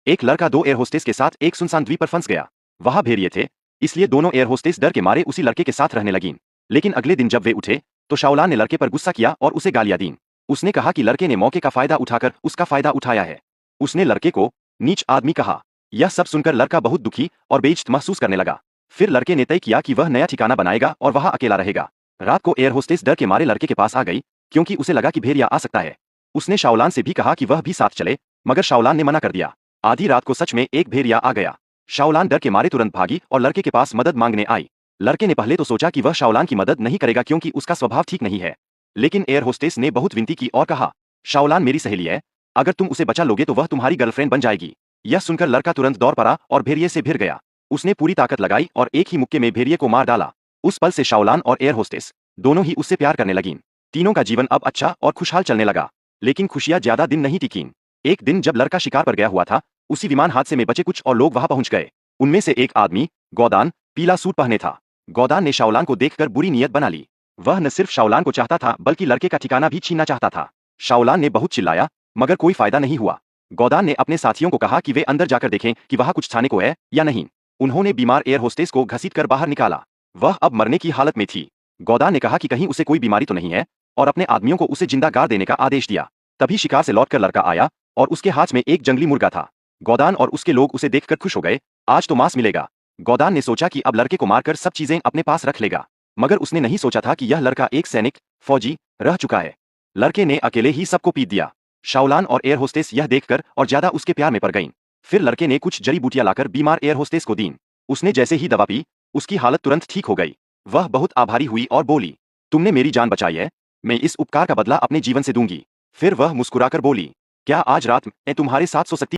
एक लड़का दो एयर होस्टेस के साथ एक सुनसान द्वीप पर फंस गया। वहां भेड़िए थे, इसलिए दोनों एयर होस्टेस डर के मारे उसी लड़के के साथ रहने लगीं। लेकिन अगले दिन जब वे उठे तो शाओलान ने लड़के पर गुस्सा किया और उसे गालियां दीं। उसने कहा कि लड़के ने मौके का फायदा उठाकर उसका फायदा उठाया है। उसने लड़के को नीच आदमी कहा। यह सब सुनकर लड़का बहुत दुखी और बेइज्जत महसूस करने लगा। फिर लड़के ने तय किया कि वह नया ठिकाना बनाएगा और वहां अकेला रहेगा। रात को एयर होस्टेस डर के मारे लड़के के पास आ गई, क्योंकि उसे लगा कि भेड़िया आ सकता है। उसने शाओलान से भी कहा कि वह भी साथ चले, मगर शाओलान ने मना कर दिया। आधी रात को सच में एक भेड़िया आ गया। शाओलान डर के मारे तुरंत भागी और लड़के के पास मदद मांगने आई। लड़के ने पहले तो सोचा कि वह शाओलान की मदद नहीं करेगा क्योंकि उसका स्वभाव ठीक नहीं है। लेकिन एयर होस्टेस ने बहुत विनती की और कहा, शाओलान मेरी सहेली है, अगर तुम उसे बचा लोगे तो वह तुम्हारी गर्लफ्रेंड बन जाएगी। यह सुनकर लड़का तुरंत दौड़ पड़ा और भेड़िए से भिड़ गया। उसने पूरी ताकत लगाई और एक ही मुक्के में भेड़िए को मार डाला। उस पल से शाओलान और एयर होस्टेस दोनों ही उससे प्यार करने लगीं। तीनों का जीवन अब अच्छा और खुशहाल चलने लगा। लेकिन खुशियां ज्यादा दिन नहीं टिकीं। एक दिन जब लड़का शिकार पर गया हुआ था, उसी विमान हादसे में बचे कुछ और लोग वहां पहुंच गए। उनमें से एक आदमी, गौदान, पीला सूट पहने था। गौदान ने शाओलान को देखकर बुरी नीयत बना ली। वह न सिर्फ शाओलान को चाहता था बल्कि लड़के का ठिकाना भी छीनना चाहता था। शाओलान ने बहुत चिल्लाया, मगर कोई फायदा नहीं हुआ। गौदान ने अपने साथियों को कहा कि वे अंदर जाकर देखें कि वहां कुछ खाने को है या नहीं। उन्होंने बीमार एयर होस्टेस को घसीटकर बाहर निकाला। वह अब मरने की हालत में थी। गौदान ने कहा कि कहीं उसे कोई बीमारी तो नहीं है, और अपने आदमियों को उसे जिंदा गाड़ देने का आदेश दिया। तभी शिकार से लौटकर लड़का आया और उसके हाथ में एक जंगली मुर्गा था। गौदान और उसके लोग उसे देखकर खुश हो गए, आज तो मांस मिलेगा। गौदान ने सोचा कि अब लड़के को मारकर सब चीजें अपने पास रख लेगा। मगर उसने नहीं सोचा था कि यह लड़का एक सैनिक, फौजी रह चुका है। लड़के ने अकेले ही सबको पीट दिया। शाओलान और एयर होस्टेस यह देखकर और ज्यादा उसके प्यार में पड़ गईं। फिर लड़के ने कुछ जड़ी बूटियां लाकर बीमार एयर होस्टेस को दीं। उसने जैसे ही दवा पी, उसकी हालत तुरंत ठीक हो गई। वह बहुत आभारी हुई और बोली, तुमने मेरी जान बचाई है, मैं इस उपकार का बदला अपने जीवन से दूंगी। फिर वह मुस्कुराकर बोली, क्या आज रात मैं तुम्हारे साथ सो सकती